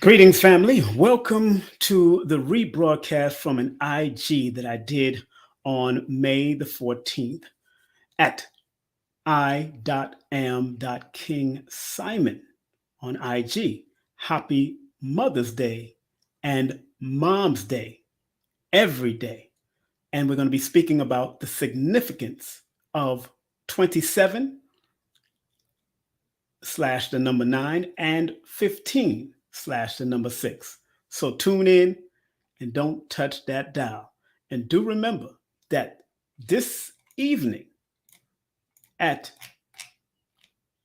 Greetings, family. Welcome to the rebroadcast from an IG that I did on May the 14th at I.am.King Simon on IG. Happy Mother's Day and Mom's Day every day. And we're going to be speaking about the significance of 27 slash the number 9 and 15 slash the number 6. So tune in and don't touch that dial. And do remember that this evening at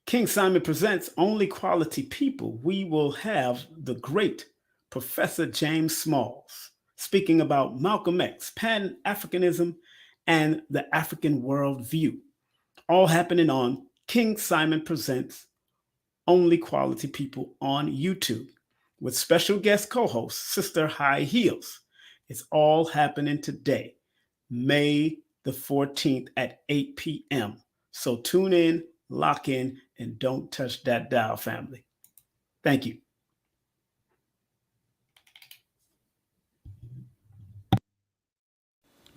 King Simon Presents Only Quality People, we will have the great Professor James Smalls speaking about Malcolm X, Pan-Africanism, and the African worldview, all happening on King Simon Presents Only Quality People on YouTube with special guest co-host Sister High Heels. It's all happening today, May the 14th at 8 p.m. So tune in, lock in, and don't touch that dial, family. Thank you.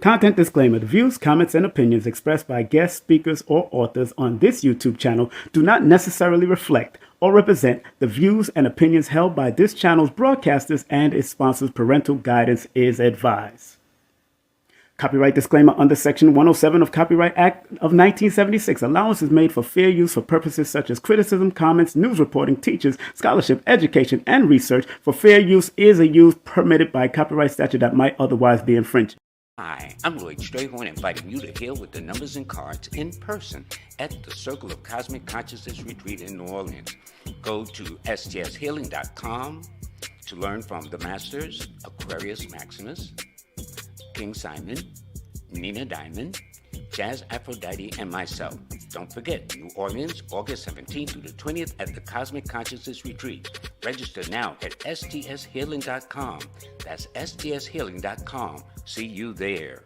Content disclaimer. The views, comments, and opinions expressed by guest speakers or authors on this YouTube channel do not necessarily reflect or represent the views and opinions held by this channel's broadcasters and its sponsors. Parental guidance is advised. Copyright disclaimer under Section 107 of Copyright Act of 1976. Allowance is made for fair use for purposes such as criticism, comments, news reporting, teachers, scholarship, education, and research. For fair use is a use permitted by copyright statute that might otherwise be infringed. Hi, I'm Lloyd Strayhorn, inviting you to heal with the numbers and cards in person at the Circle of Cosmic Consciousness Retreat in New Orleans. Go to stshealing.com to learn from the Masters, Aquarius Maximus, King Simon, Nina Diamond, Jazz Aphrodite, and myself. Don't forget, New Orleans, August 17th through the 20th at the Cosmic Consciousness Retreat. Register now at stshealing.com. That's stshealing.com. See you there.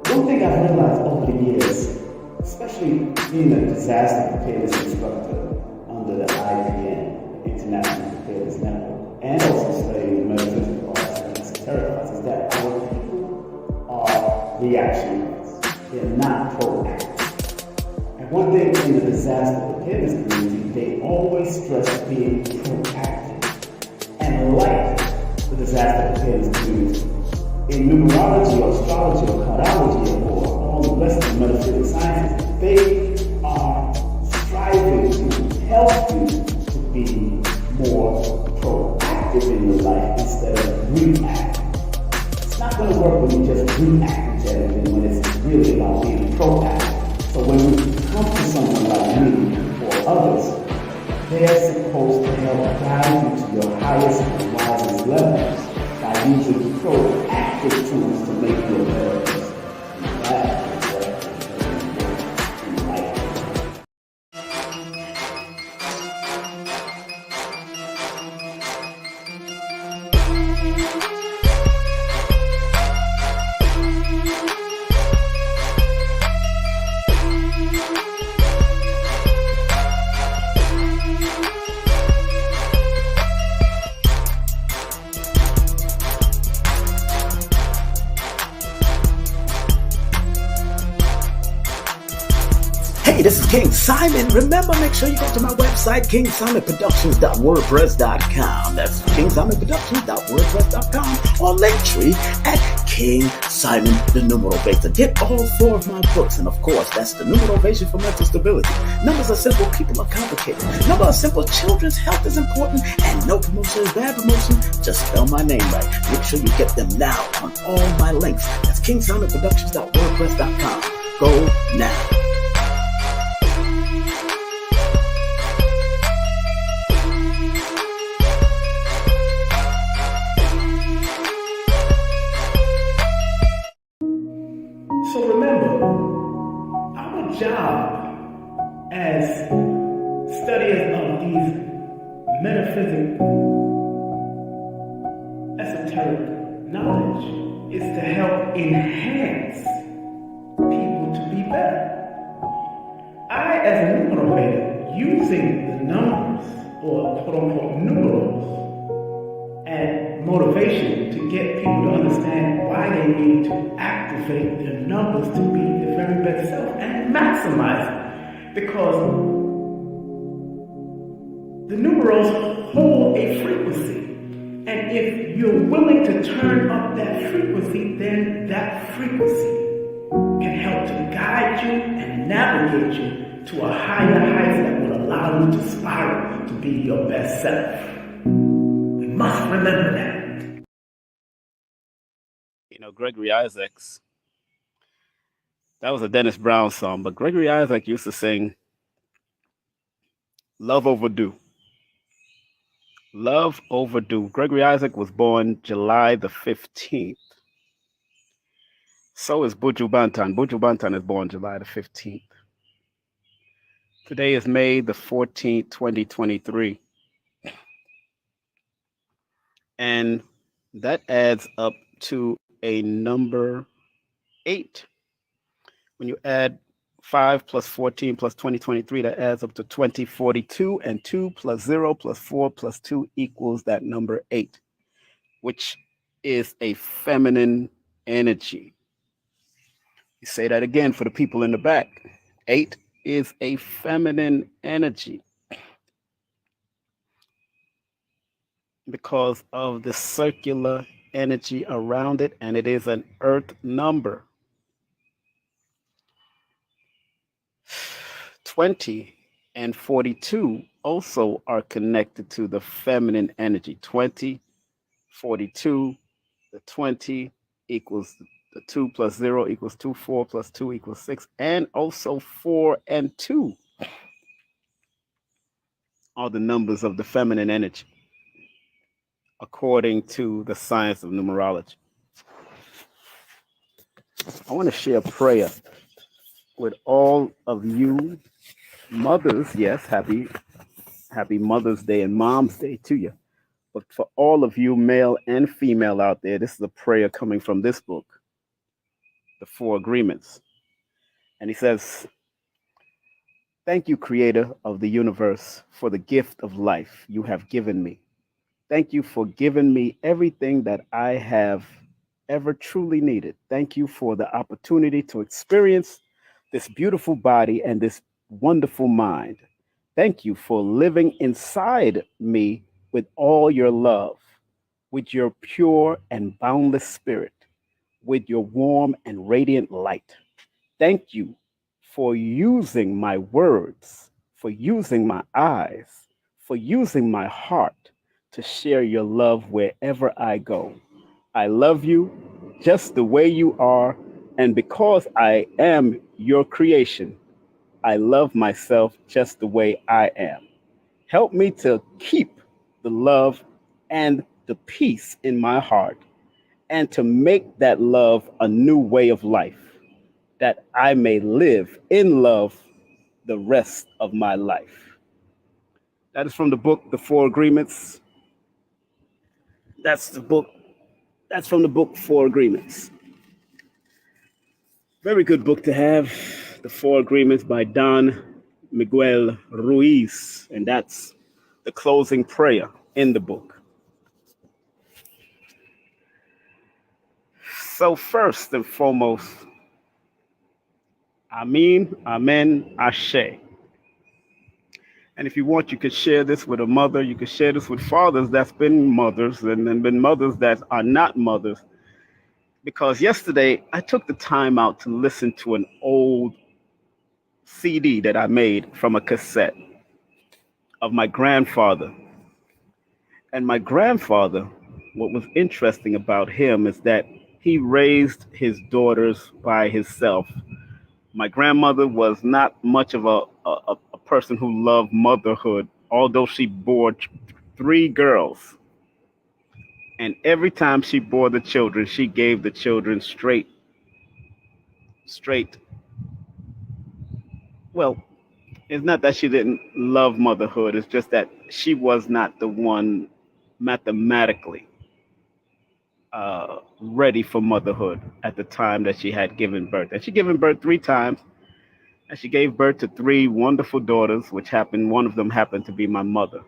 One thing I realized over the years especially being a disaster preparedness instructor under the IPN, International Preparedness Network, and also studying metaphysical arts and esoteric arts, is that our people are reactionaries. They're not proactive. And one thing in the disaster preparedness community, they always stress being proactive. And like the disaster preparedness community, in numerology or astrology or cardiology or all the rest of the metaphysical sciences, they are striving to help you to be more proactive in your life instead of reactive. It's not going to work when you just react to everything, when it's really about being proactive. So when you come to someone like me or others, they're supposed to help guide you to your highest and wisest levels by using proactive tools to make you a better person. And that is what is in life. Hey, this is King Simon. Remember, make sure you go to my website, kingsimonproductions.wordpress.com. That's kingsimonproductions.wordpress.com, or Linktree at King Simon the Numeral Base. Get all 4 of my books, and of course, that's the Numerovation for Mental Stability. Numbers are simple, people are complicated. Numbers are simple, children's health is important, and no promotion is bad promotion. Just spell my name right. Make sure you get them now on all my links. That's kingsimonproductions.wordpress.com. Go now. So remember, our job as studiers of these metaphysical, esoteric knowledge is to help enhance people to be better. I, as a numerator, using the numbers, or quote-unquote numerals, and motivation to get people to understand why they need to activate their numbers to be their very best self and maximize it. Because the numerals hold a frequency. And if you're willing to turn up that frequency, then that frequency can help to guide you and navigate you to a higher height that will allow you to spiral to be your best self. Must remember that. You know, Gregory Isaacs, that was a Dennis Brown song, but Gregory Isaac used to sing Love Overdue. Love Overdue. Gregory Isaac was born July the 15th. So is Buju Banton. Buju Banton is born July the 15th. Today is May the 14th, 2023. And that adds up to a number 8. When you add 5 plus 14 plus 2023, that adds up to 2042, and 2 plus 0 plus 4 plus 2 equals that number 8, which is a feminine energy. You say that again for the people in the back. 8 is a feminine energy because of the circular energy around it, and it is an earth number. 20 and 42 also are connected to the feminine energy. 20, 42, the 20 equals the 2 plus 0 equals 2, 4 plus 2 equals 6, and also 4 and 2 are the numbers of the feminine energy, according to the science of numerology. I want to share a prayer with all of you mothers. Yes, happy Mother's Day and Mom's Day to you. But for all of you male and female out there, this is a prayer coming from this book, The 4 Agreements. And he says, Thank you, Creator of the universe, for the gift of life you have given me. Thank you for giving me everything that I have ever truly needed. Thank you for the opportunity to experience this beautiful body and this wonderful mind. Thank you for living inside me with all your love, with your pure and boundless spirit, with your warm and radiant light. Thank you for using my words, for using my eyes, for using my heart to share your love wherever I go. I love you just the way you are, and because I am your creation, I love myself just the way I am. Help me to keep the love and the peace in my heart and to make that love a new way of life, that I may live in love the rest of my life. That is from the book, The Four Agreements. That's the book. That's from the book, Four Agreements. Very good book to have. The Four Agreements by Don Miguel Ruiz. And that's the closing prayer in the book. So, first and foremost, Amin, Amen, Ashe. And if you want, you could share this with a mother. You could share this with fathers that's been mothers and then been mothers that are not mothers. Because yesterday I took the time out to listen to an old CD that I made from a cassette of my grandfather. And my grandfather, what was interesting about him is that he raised his daughters by himself. My grandmother was not much of a person who loved motherhood, although she bore three girls. And every time she bore the children, she gave the children straight. Well, it's not that she didn't love motherhood, it's just that she was not the one mathematically ready for motherhood at the time that she had given birth. And she given birth three times, and she gave birth to three wonderful daughters, which happened, one of them happened to be my mother.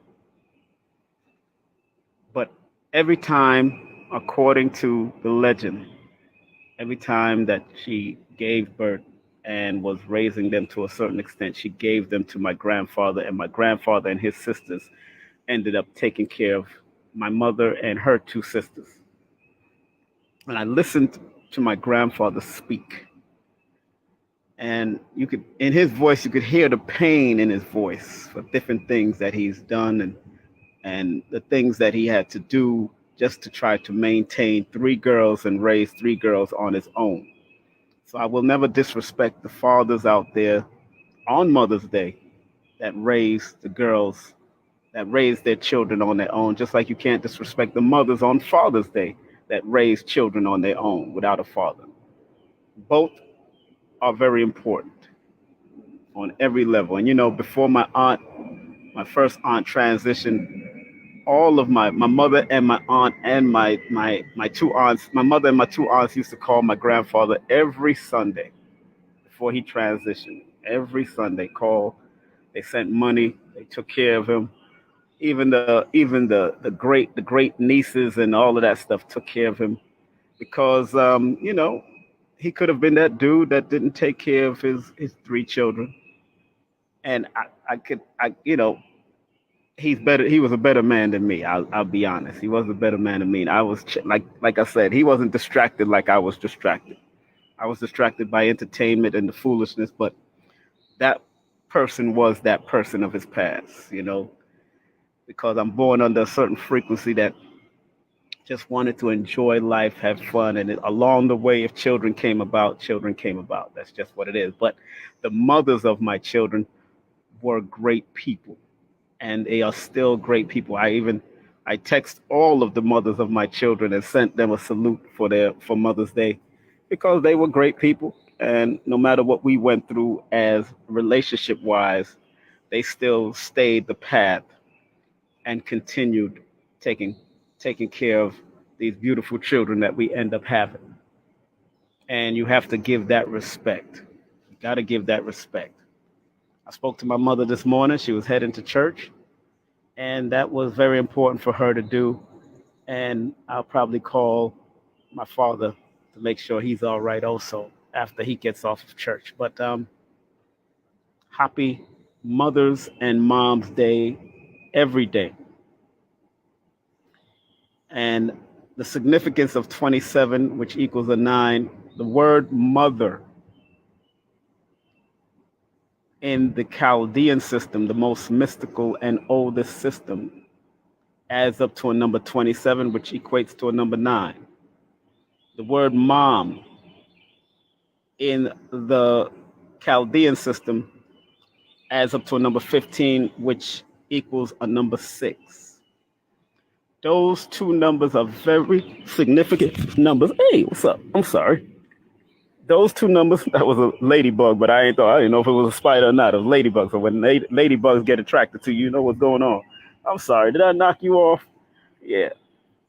But every time, according to the legend, every time that she gave birth and was raising them to a certain extent, she gave them to my grandfather, and my grandfather and his sisters ended up taking care of my mother and her two sisters. And I listened to my grandfather speak, and you could, in his voice, you could hear the pain in his voice for different things that he's done and the things that he had to do just to try to maintain three girls and raise three girls on his own. So I will never disrespect the fathers out there on Mother's Day that raise the girls, that raise their children on their own, just like you can't disrespect the mothers on Father's Day that raise children on their own without a father. Both are very important on every level. And you know, before my first aunt transitioned, all of my mother and my aunt and my two aunts, my mother and my two aunts used to call my grandfather every Sunday before he transitioned. Every Sunday call, they sent money, they took care of him. Even the great nieces and all of that stuff took care of him because you know, he could have been that dude that didn't take care of his three children. And I you know, he's better. He was a better man than me. I'll be honest. He was a better man than me. And I was like I said, he wasn't distracted like I was distracted. I was distracted by entertainment and the foolishness, but that person was that person of his past, you know, because I'm born under a certain frequency that just wanted to enjoy life, have fun, and along the way, if children came about, children came about. That's just what it is. But the mothers of my children were great people, and they are still great people. I text all of the mothers of my children and sent them a salute for Mother's Day because they were great people. And no matter what we went through as relationship wise, they still stayed the path and continued taking taking care of these beautiful children that we end up having. And you have to give that respect. You got to give that respect. I spoke to my mother this morning. She was heading to church, and that was very important for her to do. And I'll probably call my father to make sure he's all right also after he gets off of church. But happy Mother's and Mom's Day every day. And the significance of 27, which equals a 9, the word mother in the Chaldean system, the most mystical and oldest system, adds up to a number 27, which equates to a number 9. The word mom in the Chaldean system adds up to a number 15, which equals a number 6. Those two numbers are very significant numbers. Hey, what's up? I'm sorry. Those two numbers, that was a ladybug, but I didn't know if it was a spider or not. It was ladybug. So when ladybugs get attracted to you, you know what's going on. I'm sorry. Did I knock you off? Yeah.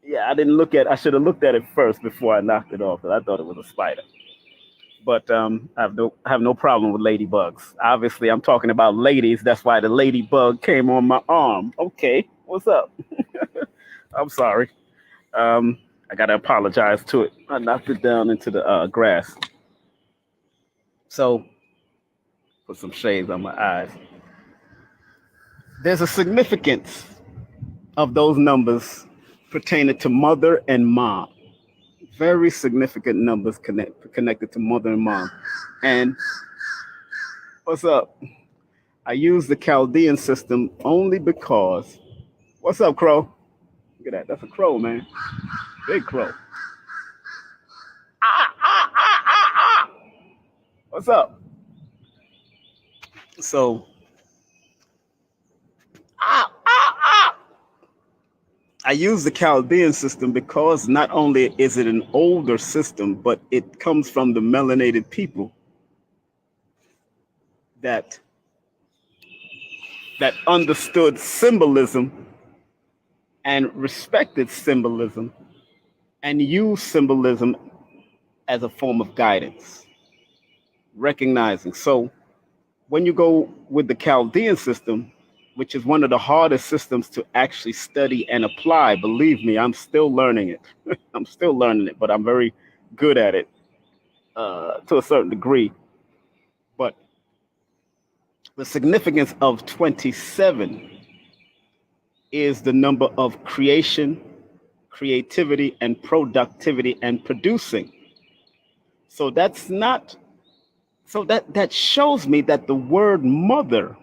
Yeah, I should have looked at it first before I knocked it off, because I thought it was a spider. But I have no problem with ladybugs. Obviously, I'm talking about ladies. That's why the ladybug came on my arm. Okay, what's up? I'm sorry. I got to apologize to it. I knocked it down into the grass. So, put some shades on my eyes. There's a significance of those numbers pertaining to mother and mom. Very significant numbers connected to mother and mom. And what's up? I use the Chaldean system only because, what's up, crow? Look at that. That's a crow, man. Big crow. What's up? So, I use the Chaldean system because not only is it an older system, but it comes from the melanated people that understood symbolism and respected symbolism and used symbolism as a form of guidance, recognizing. So when you go with the Chaldean system, which is one of the hardest systems to actually study and apply, believe me, I'm still learning it. I'm still learning it, but I'm very good at it to a certain degree. But the significance of 27 is the number of creation, creativity, and productivity and producing. So that shows me that the word mother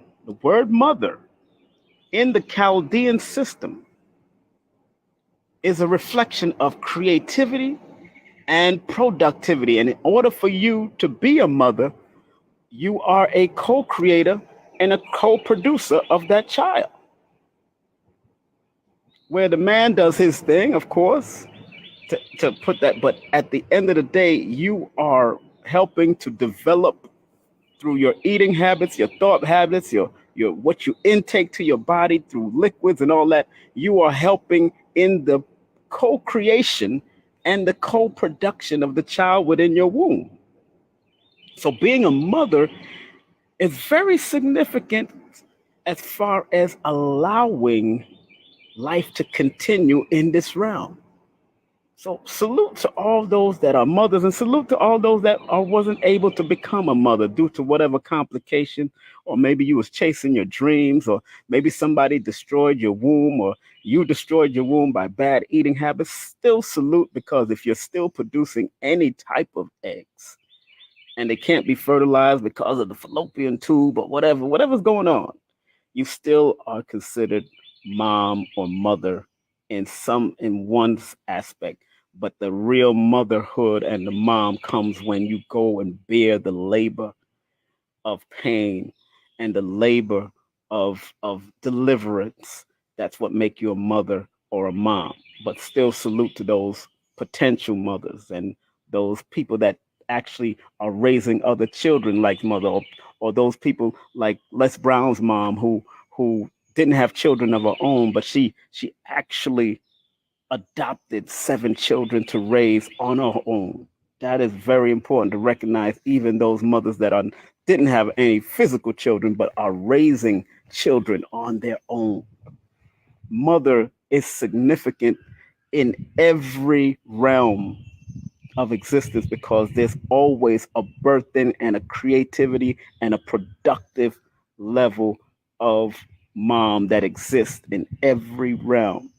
in the Chaldean system is a reflection of creativity and productivity. And in order for you to be a mother, you are a co-creator and a co-producer of that child. Where the man does his thing, of course, to put that, but at the end of the day, you are helping to develop through your eating habits, your thought habits, your what you intake to your body through liquids and all that. You are helping in the co-creation and the co-production of the child within your womb. So being a mother is very significant as far as allowing life to continue in this realm. So salute to all those that are mothers, and salute to all those that wasn't able to become a mother due to whatever complication, or maybe you was chasing your dreams, or maybe somebody destroyed your womb, or you destroyed your womb by bad eating habits. Still salute, because if you're still producing any type of eggs and they can't be fertilized because of the fallopian tube or whatever's going on, you still are considered mom or mother in one aspect. But the real motherhood and the mom comes when you go and bear the labor of pain and the labor of deliverance. That's what make you a mother or a mom. But still salute to those potential mothers and those people that actually are raising other children like mother, or those people like Les Brown's mom who didn't have children of her own, but she actually adopted 7 children to raise on her own. That is very important to recognize, even those mothers that didn't have any physical children but are raising children on their own. Mother is significant in every realm of existence because there's always a birthing and a creativity and a productive level of mom that exists in every realm.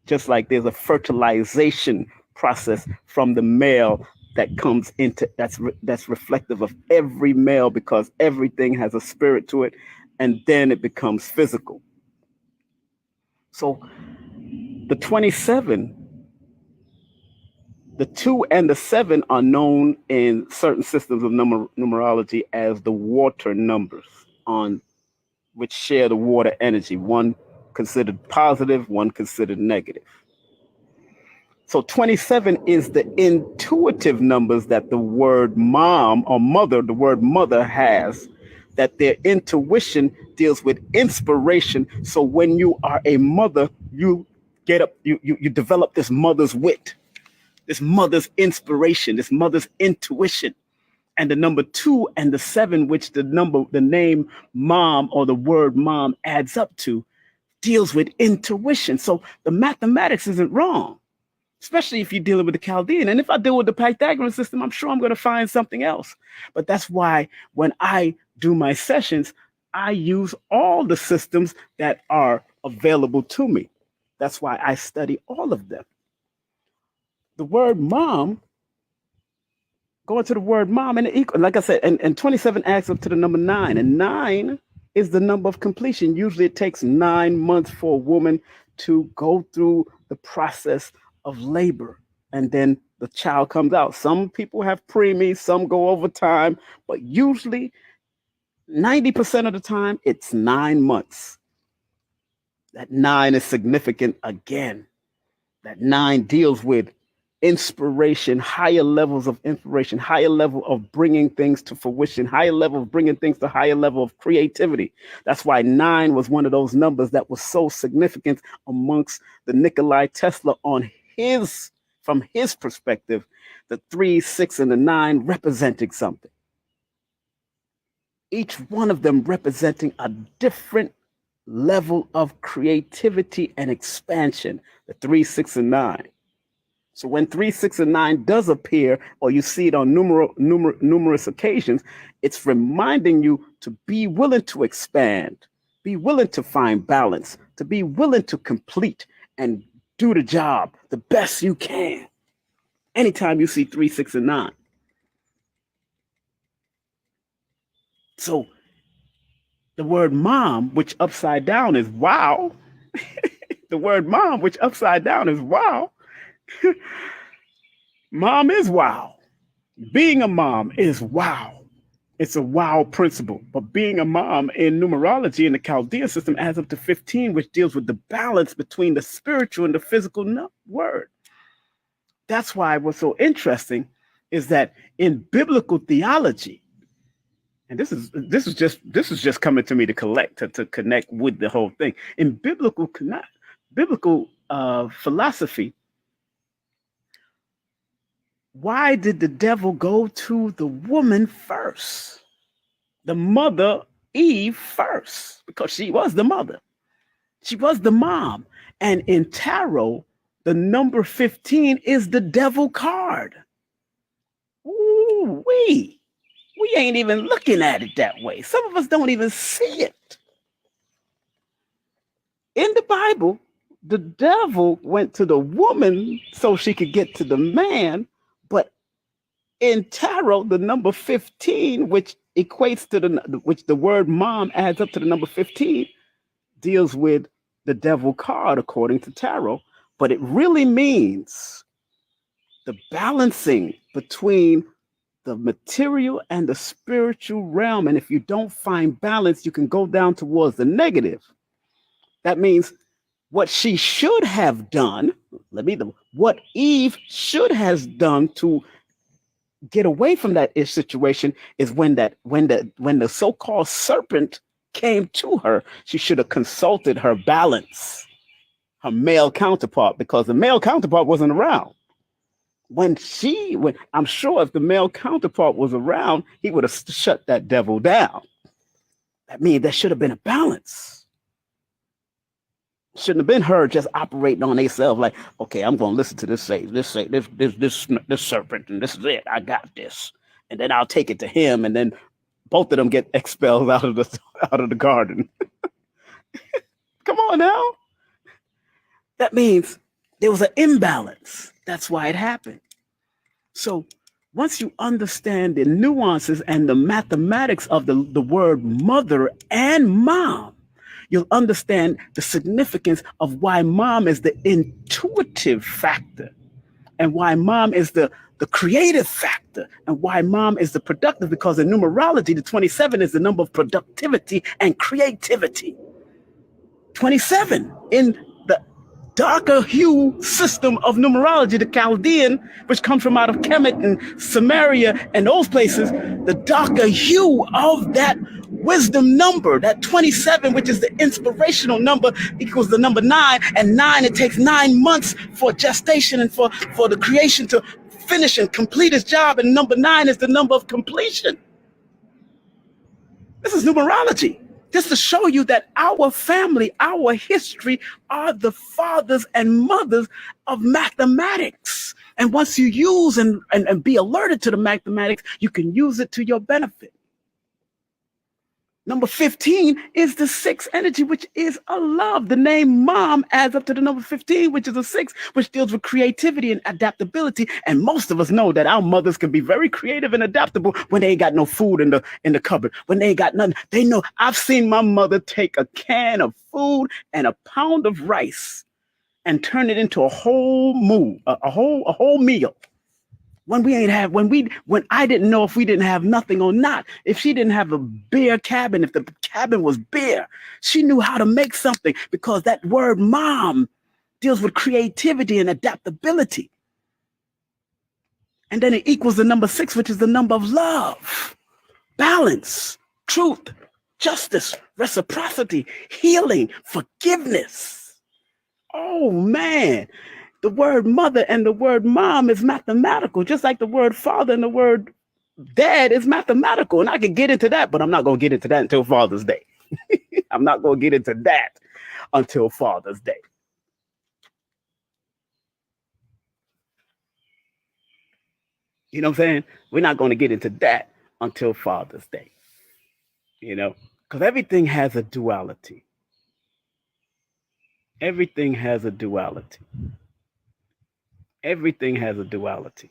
Just like there's a fertilization process from the male that comes into that's reflective of every male because everything has a spirit to it, and then it becomes physical. So the 27, the 2 and the 7 are known in certain systems of numerology as the water numbers, on which share the water energy, one considered positive, one considered negative. So 27 is the intuitive numbers that the word mom or mother, the word mother has, that their intuition deals with inspiration. So when you are a mother, you get up, you develop this mother's wit, this mother's inspiration, this mother's intuition. And the number 2 and the 7, which the name mom or the word mom adds up to, deals with intuition. So the mathematics isn't wrong, especially if you're dealing with the Chaldean. And if I deal with the Pythagorean system, I'm sure I'm going to find something else. But that's why when I do my sessions, I use all the systems that are available to me. That's why I study all of them. The word mom, going to the word mom, and like I said, and 27 adds up to the number 9. And 9 is the number of completion. Usually it takes 9 months for a woman to go through the process of labor, and then the child comes out. Some people have preemies, some go over time, but usually 90% of the time it's 9 months. That 9 is significant again. That 9 deals with inspiration, higher levels of inspiration, higher level of bringing things to fruition, higher level of bringing things to higher level of creativity. That's why 9 was one of those numbers that was so significant amongst the Nikolai Tesla from his perspective, the 3, 6, and the 9 representing something. Each one of them representing a different level of creativity and expansion, the 3, 6, and 9. So when 3, 6, and 9 does appear, or you see it on numerous occasions, it's reminding you to be willing to expand, be willing to find balance, to be willing to complete and do the job the best you can. Anytime you see 3, 6, and 9. So the word mom, which upside down is wow. The word mom, which upside down is wow. Mom is wow. Being a mom is wow. It's a wow principle. But being a mom in numerology in the Chaldean system adds up to 15, which deals with the balance between the spiritual and the physical word. That's why what's so interesting is that in biblical theology, and this is just coming to me to connect with the whole thing. In biblical philosophy, why did the devil go to the woman first? The mother, Eve, first, because she was the mother. She was the mom. And in tarot, the number 15 is the devil card. Ooh, we ain't even looking at it that way. Some of us don't even see it. In the Bible, the devil went to the woman so she could get to the man. But in tarot, the number 15, which equates to which the word mom adds up to the number 15, deals with the devil card according to tarot. But it really means the balancing between the material and the spiritual realm. And if you don't find balance, you can go down towards the negative. That means what she should have done, what Eve should have done to get away from that situation is when the so-called serpent came to her, she should have consulted her balance, her male counterpart, because the male counterpart wasn't around. When I'm sure if the male counterpart was around, he would have shut that devil down. That means there should have been a balance. Shouldn't have been her just operating on themselves like, okay, I'm going to listen to this serpent, and this is it. I got this, and then I'll take it to him, and then both of them get expelled out of the garden. Come on now. That means there was an imbalance. That's why it happened. So once you understand the nuances and the mathematics of the word mother and mom, you'll understand the significance of why mom is the intuitive factor and why mom is the creative factor and why mom is the productive, because in numerology, the 27 is the number of productivity and creativity. 27 in the darker hue system of numerology, the Chaldean, which comes from out of Kemet and Samaria and those places, the darker hue of that wisdom number, that 27, which is the inspirational number, equals the number 9, and 9, it takes 9 months for gestation and for the creation to finish and complete its job, and number 9 is the number of completion. This is numerology. Just to show you that our family, our history are the fathers and mothers of mathematics. And once you use and be alerted to the mathematics, you can use it to your benefit. Number 15 is the 6 energy, which is a love. The name mom adds up to the number 15, which is a 6, which deals with creativity and adaptability. And most of us know that our mothers can be very creative and adaptable when they ain't got no food in the cupboard, when they ain't got nothing. They know. I've seen my mother take a can of food and a pound of rice and turn it into a whole meal. When I didn't know if we didn't have nothing or not, if she didn't have a bare cabin, if the cabin was bare, she knew how to make something, because that word mom deals with creativity and adaptability. And then it equals the number 6, which is the number of love, balance, truth, justice, reciprocity, healing, forgiveness. Oh man. The word mother and the word mom is mathematical, just like the word father and the word dad is mathematical. And I can get into that, but I'm not going to get into that until Father's Day. I'm not going to get into that until Father's Day. You know what I'm saying? We're not going to get into that until Father's Day. Because everything has a duality. Everything has a duality. Everything has a duality.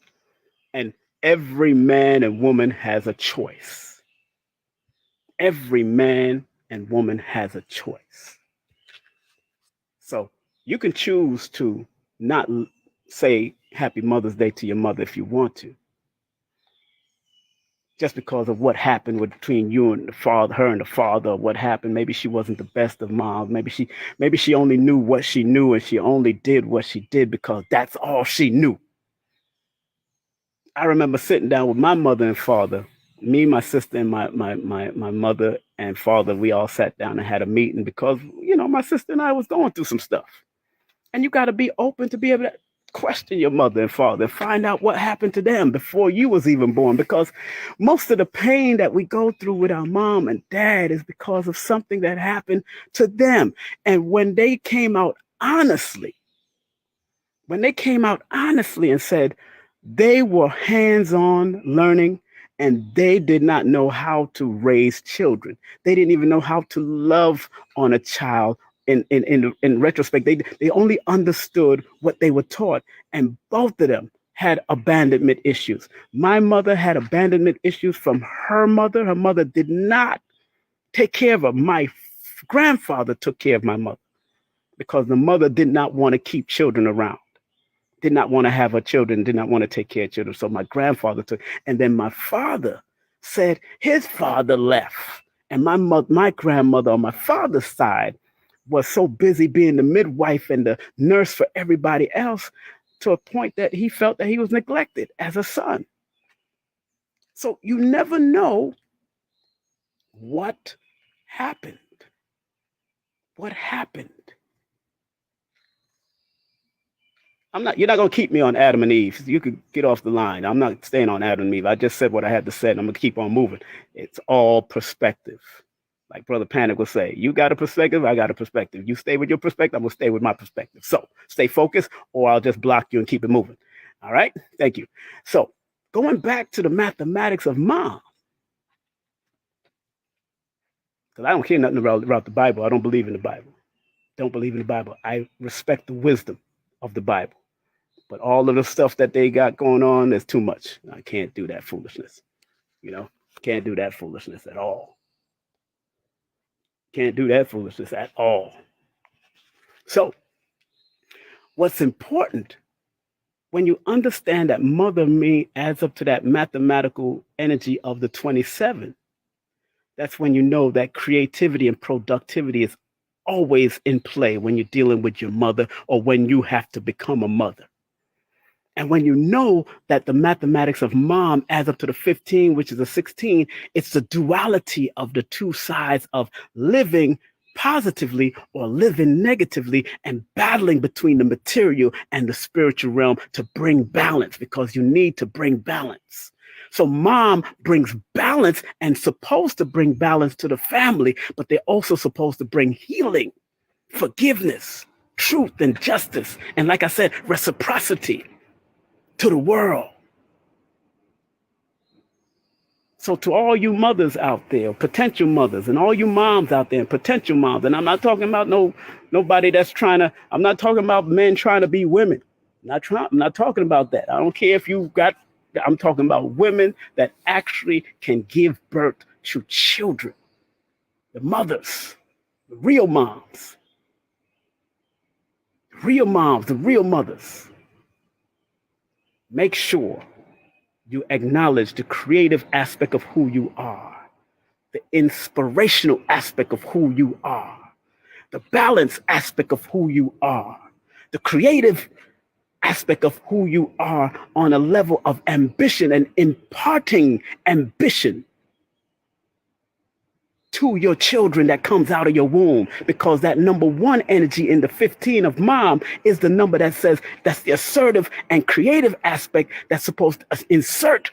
And every man and woman has a choice. Every man and woman has a choice. So you can choose to not say Happy Mother's Day to your mother if you want to, just because of what happened between you and the father, her and the father, or what happened. Maybe she wasn't the best of moms. Maybe she only knew what she knew, and she only did what she did because that's all she knew. I remember sitting down with my mother and father, me, my sister, and my mother and father. We all sat down and had a meeting because, my sister and I was going through some stuff. And you got to be open to be able to question your mother and father and find out what happened to them before you was even born. Because most of the pain that we go through with our mom and dad is because of something that happened to them. And when they came out honestly and said they were hands-on learning and they did not know how to raise children. They didn't even know how to love on a child. In retrospect, they only understood what they were taught, and both of them had abandonment issues. My mother had abandonment issues from her mother. Her mother did not take care of her. My grandfather took care of my mother because the mother did not want to keep children around, did not want to have her children, did not want to take care of children. So my grandfather took, and then my father said his father left, and my grandmother on my father's side was so busy being the midwife and the nurse for everybody else to a point that he felt that he was neglected as a son. So you never know what happened. What happened? You're not going to keep me on Adam and Eve. You could get off the line. I'm not staying on Adam and Eve. I just said what I had to say, and I'm going to keep on moving. It's all perspective. Like Brother Panic will say, you got a perspective, I got a perspective. You stay with your perspective, I'm going to stay with my perspective. So stay focused, or I'll just block you and keep it moving. All right? Thank you. So going back to the mathematics of mom, because I don't care nothing about the Bible. I don't believe in the Bible. Don't believe in the Bible. I respect the wisdom of the Bible. But all of the stuff that they got going on is too much. I can't do that foolishness. Can't do that foolishness at all. Can't do that foolishness at all. So, what's important when you understand that mother me adds up to that mathematical energy of the 27, that's when you know that creativity and productivity is always in play when you're dealing with your mother or when you have to become a mother. And when you know that the mathematics of mom adds up to the 15, which is a 16, it's the duality of the two sides of living positively or living negatively and battling between the material and the spiritual realm to bring balance, because you need to bring balance. So mom brings balance and supposed to bring balance to the family, but they're also supposed to bring healing, forgiveness, truth, and justice. And like I said, reciprocity to the world. So to all you mothers out there, potential mothers, and all you moms out there, and potential moms, and I'm not talking about nobody that's I'm not talking about men trying to be women. I'm not talking about that. I don't care if I'm talking about women that actually can give birth to children. The mothers, the real moms, the real mothers. Make sure you acknowledge the creative aspect of who you are, the inspirational aspect of who you are, the balance aspect of who you are, the creative aspect of who you are on a level of ambition and imparting ambition to your children that comes out of your womb, because that number 1 energy in the 15 of mom is the number that says that's the assertive and creative aspect that's supposed to insert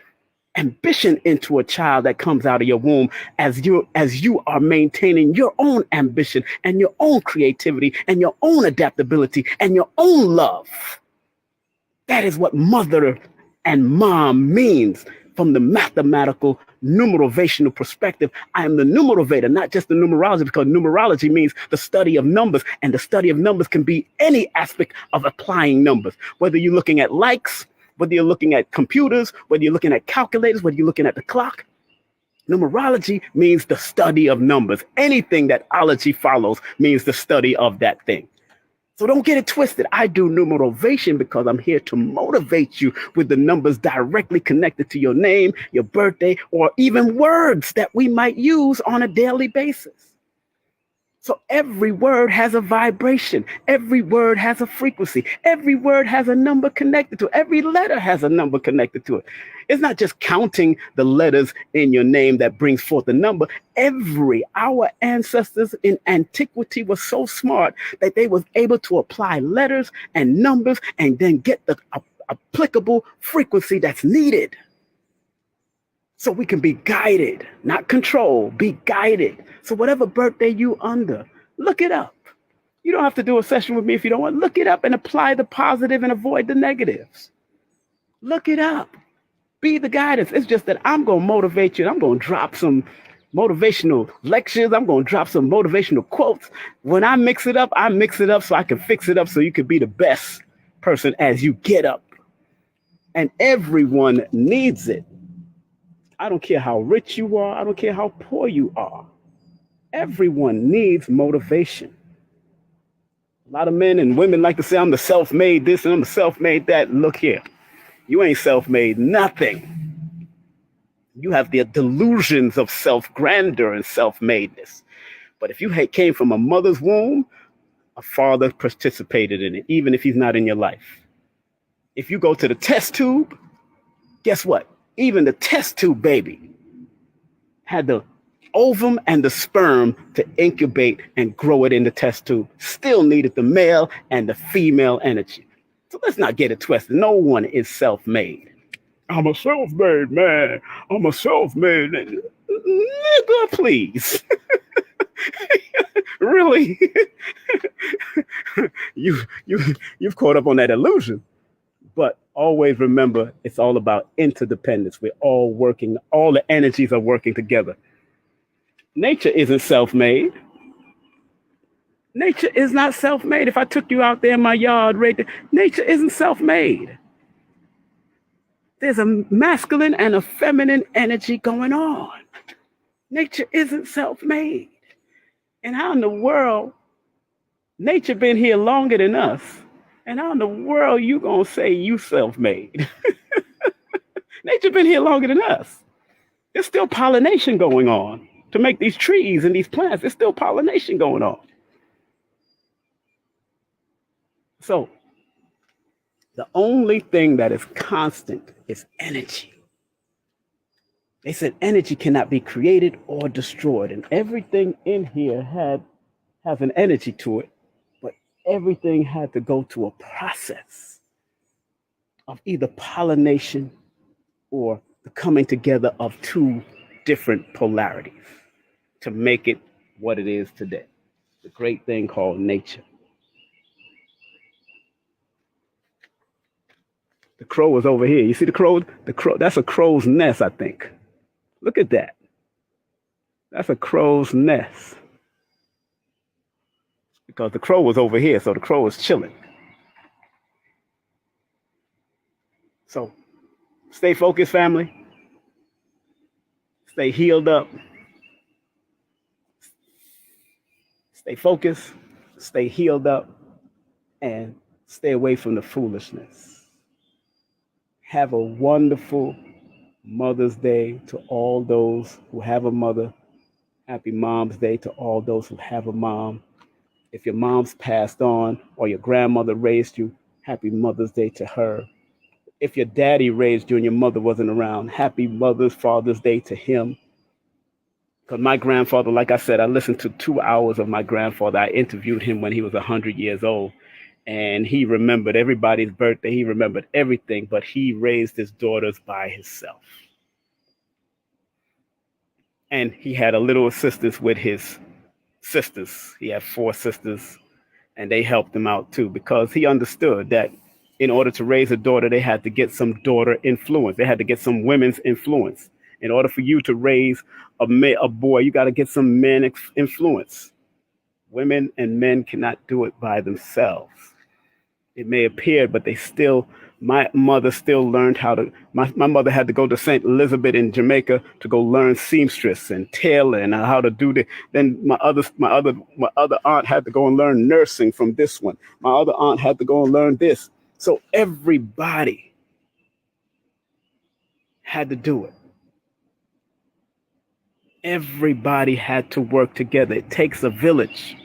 ambition into a child that comes out of your womb as you are maintaining your own ambition and your own creativity and your own adaptability and your own love. That is what mother and mom means from the mathematical numerovational perspective. I am the numerator, not just the numerology, because numerology means the study of numbers, and the study of numbers can be any aspect of applying numbers, whether you're looking at likes, whether you're looking at computers, whether you're looking at calculators, whether you're looking at the clock. Numerology means the study of numbers. Anything that ology follows means the study of that thing. So don't get it twisted. I do numerovation because I'm here to motivate you with the numbers directly connected to your name, your birthday, or even words that we might use on a daily basis. So every word has a vibration. Every word has a frequency. Every word has a number connected to it. Every letter has a number connected to it. It's not just counting the letters in your name that brings forth the number. Our ancestors in antiquity were so smart that they was able to apply letters and numbers and then get the applicable frequency that's needed. So we can be guided, not controlled, be guided. So whatever birthday you under, look it up. You don't have to do a session with me if you don't want. Look it up and apply the positive and avoid the negatives. Look it up. Be the guidance. It's just that I'm going to motivate you. I'm going to drop some motivational lectures. I'm going to drop some motivational quotes. When I mix it up so I can fix it up so you can be the best person as you get up. And everyone needs it. I don't care how rich you are. I don't care how poor you are. Everyone needs motivation. A lot of men and women like to say, I'm the self-made this and I'm the self-made that. Look here. You ain't self-made nothing. You have the delusions of self-grandeur and self-madeness. But if you came from a mother's womb, a father participated in it, even if he's not in your life. If you go to the test tube, guess what? Even the test tube baby had the ovum and the sperm to incubate and grow it in the test tube. Still needed the male and the female energy. So let's not get it twisted. No one is self-made. I'm a self-made man. I'm a self-made nigga, please. Really? You've caught up on that illusion. But always remember, it's all about interdependence. We're all working, all the energies are working together. Nature isn't self-made. Nature is not self-made. If I took you out there in my yard right there, nature isn't self-made. There's a masculine and a feminine energy going on. Nature isn't self-made. And how in the world, nature been here longer than us, and how in the world you gonna say you self-made? Nature been here longer than us. There's still pollination going on to make these trees and these plants. There's still pollination going on. So the only thing that is constant is energy. They said energy cannot be created or destroyed, and everything in here has an energy to it, but everything had to go through a process of either pollination or the coming together of two different polarities to make it what it is today. The great thing called nature. The crow is over here. You see the crow? The crow, that's a crow's nest, I think. Look at that. That's a crow's nest. Because the crow was over here, so the crow is chilling. So stay focused, family. Stay healed up. Stay focused, stay healed up, and stay away from the foolishness. Have a wonderful Mother's Day to all those who have a mother. Happy Mom's Day to all those who have a mom. If your mom's passed on or your grandmother raised you, happy Mother's Day to her. If your daddy raised you and your mother wasn't around, happy Father's Day to him. Because my grandfather, like I said, I listened to 2 hours of my grandfather. I interviewed him when he was 100 years old. And he remembered everybody's birthday. He remembered everything, but he raised his daughters by himself. And he had a little assistance with his sisters. He had 4 sisters, and they helped him out too, because he understood that in order to raise a daughter, they had to get some daughter influence. They had to get some women's influence. In order for you to raise a boy, you got to get some men influence. Women and men cannot do it by themselves. It may appear, but my mother still learned how to, my mother had to go to St. Elizabeth in Jamaica to go learn seamstress and tailor and how to do the, then my other aunt had to go and learn nursing from this one. My other aunt had to go and learn this. So everybody had to do it. Everybody had to work together. It takes a village.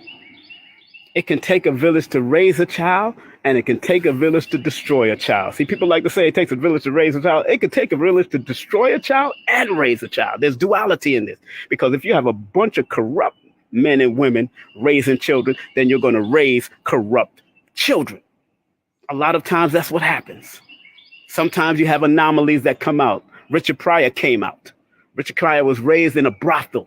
It can take a village to raise a child, and it can take a village to destroy a child. See, people like to say it takes a village to raise a child. It can take a village to destroy a child and raise a child. There's duality in this, because if you have a bunch of corrupt men and women raising children, then you're going to raise corrupt children. A lot of times that's what happens. Sometimes you have anomalies that come out. Richard Pryor came out. Richard Pryor was raised in a brothel.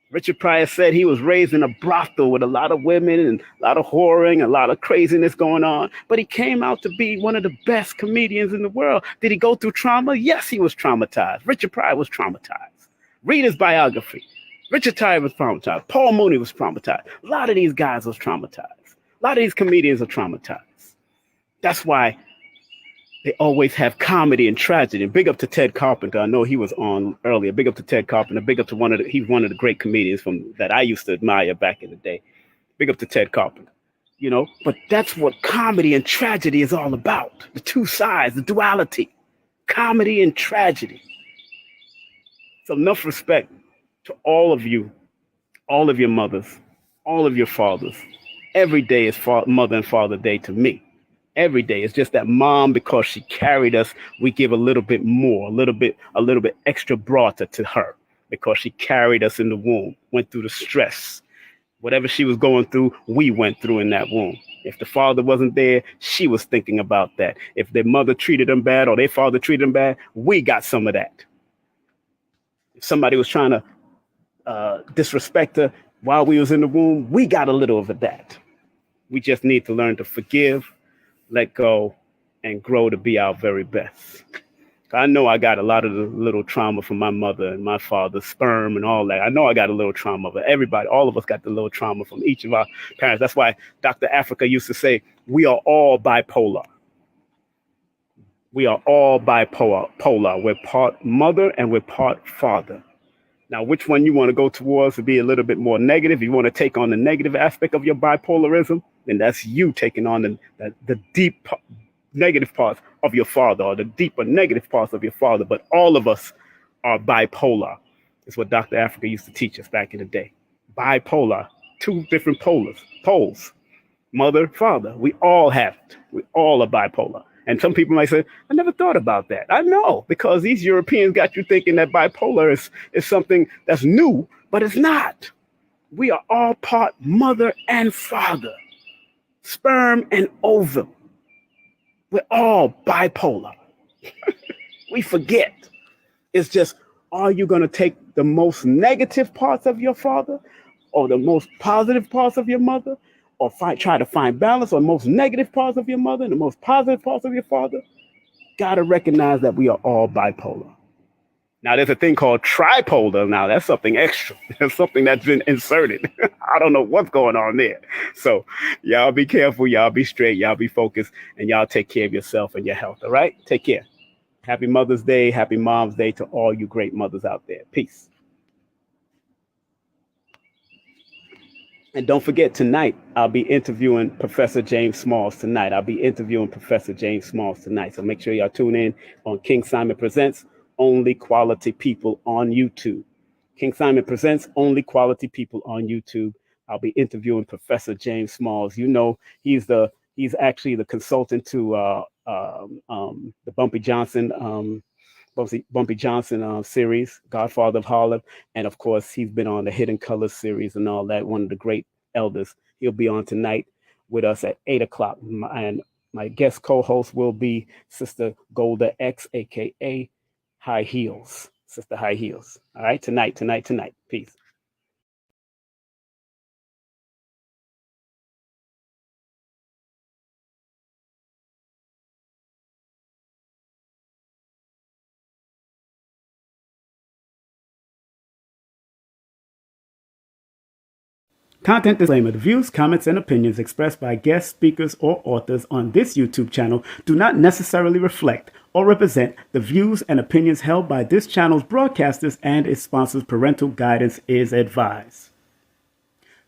Richard Pryor said he was raised in a brothel with a lot of women and a lot of whoring, a lot of craziness going on. But he came out to be one of the best comedians in the world. Did he go through trauma? Yes, he was traumatized. Richard Pryor was traumatized. Read his biography. Richard Pryor was traumatized. Paul Mooney was traumatized. A lot of these guys was traumatized. A lot of these comedians are traumatized. That's why they always have comedy and tragedy. And big up to Ted Carpenter. I know he was on earlier. Big up to Ted Carpenter. Big up to he's one of the great comedians that I used to admire back in the day. Big up to Ted Carpenter. You know, but that's what comedy and tragedy is all about. The two sides, the duality, comedy and tragedy. So enough respect to all of you, all of your mothers, all of your fathers. Every day is Mother and Father Day to me. Every day. It's just that mom, because she carried us, we give a little bit more, a little bit extra broader to her, because she carried us in the womb, went through the stress. Whatever she was going through, we went through in that womb. If the father wasn't there, she was thinking about that. If their mother treated them bad or their father treated them bad, we got some of that. If somebody was trying to disrespect her while we was in the womb, we got a little of that. We just need to learn to forgive, let go, and grow to be our very best. I know I got a lot of the little trauma from my mother and my father's sperm and all that. I know I got a little trauma, but everybody, all of us got the little trauma from each of our parents. That's why Dr. Africa used to say, we are all bipolar. We are all bipolar. We're part mother and we're part father. Now, which one you want to go towards to be a little bit more negative? You want to take on the negative aspect of your bipolarism, then that's you taking on the deep negative parts of your father, or the deeper negative parts of your father. But all of us are bipolar. It's what Dr. Africa used to teach us back in the day. Bipolar, two different poles, mother, father. We all have it. We all are bipolar. And some people might say, I never thought about that. I know, because these Europeans got you thinking that bipolar is something that's new, but it's not. We are all part mother and father, sperm and ovum. We're all bipolar. We forget. It's just, are you going to take the most negative parts of your father or the most positive parts of your mother, or try to find balance on most negative parts of your mother and the most positive parts of your father? Got to recognize that we are all bipolar. Now, there's a thing called tripolar. Now, that's something extra. That's something that's been inserted. I don't know what's going on there. So y'all be careful. Y'all be straight. Y'all be focused. And y'all take care of yourself and your health. All right? Take care. Happy Mother's Day. Happy Mom's Day to all you great mothers out there. Peace. And don't forget, tonight, I'll be interviewing Professor James Smalls tonight. So make sure y'all tune in on King Simon Presents Only Quality People on YouTube. King Simon Presents Only Quality People on YouTube. I'll be interviewing Professor James Smalls. You know, he's actually the consultant to the Bumpy Johnson series, Godfather of Harlem. And of course, he's been on the Hidden Colors series and all that, one of the great elders. He'll be on tonight with us at 8:00. And my guest co-host will be Sister Golda X, aka High Heels, Sister High Heels. All right, tonight. Peace. Content disclaimer. The views, comments, and opinions expressed by guest speakers or authors on this YouTube channel do not necessarily reflect or represent the views and opinions held by this channel's broadcasters and its sponsors. Parental guidance is advised.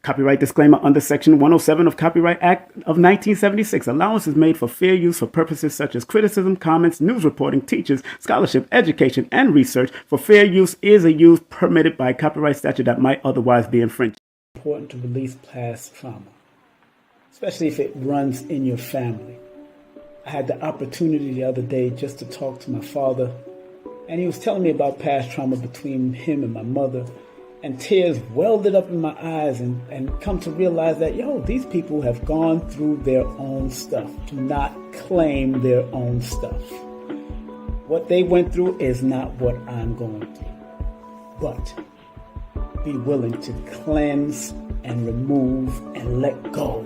Copyright disclaimer under Section 107 of Copyright Act of 1976. Allowance is made for fair use for purposes such as criticism, comments, news reporting, teachers, scholarship, education, and research. For fair use is a use permitted by copyright statute that might otherwise be infringed. It's important to release past trauma, especially if it runs in your family. I had the opportunity the other day just to talk to my father, and he was telling me about past trauma between him and my mother, and tears welded up in my eyes, and come to realize that, these people have gone through their own stuff. Do not claim their own stuff. What they went through is not what I'm going through. But be willing to cleanse and remove and let go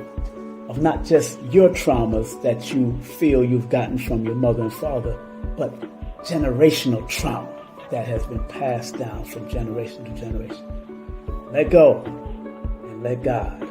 of not just your traumas that you feel you've gotten from your mother and father, but generational trauma that has been passed down from generation to generation. Let go and let God.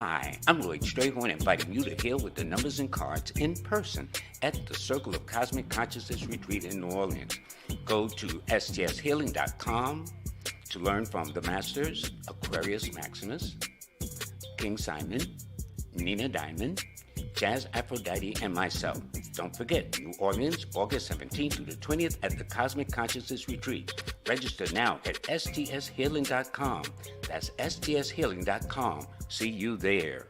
Hi, I'm Lloyd Strayhorn, inviting you to heal with the numbers and cards in person at the Circle of Cosmic Consciousness Retreat in New Orleans. Go to stshealing.com to learn from the Masters, Aquarius Maximus, King Simon, Nina Diamond, Jazz Aphrodite, and myself. Don't forget, New Orleans, August 17th through the 20th at the Cosmic Consciousness Retreat. Register now at stshealing.com. That's stshealing.com. See you there.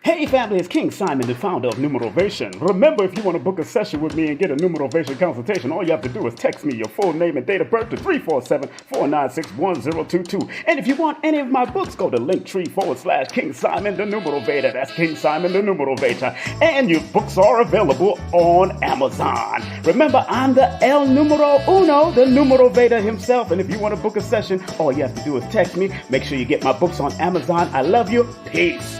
Hey family, it's King Simon, the founder of Numerovation. Remember, if you want to book a session with me and get a Numerovation consultation, all you have to do is text me your full name and date of birth to 347-496-1022. And if you want any of my books, go to linktree/King Simon the Numerovator. That's King Simon the Numerovator. And your books are available on Amazon. Remember, I'm the El Numero Uno, the Numerovator himself. And if you want to book a session, all you have to do is text me. Make sure you get my books on Amazon. I love you. Peace.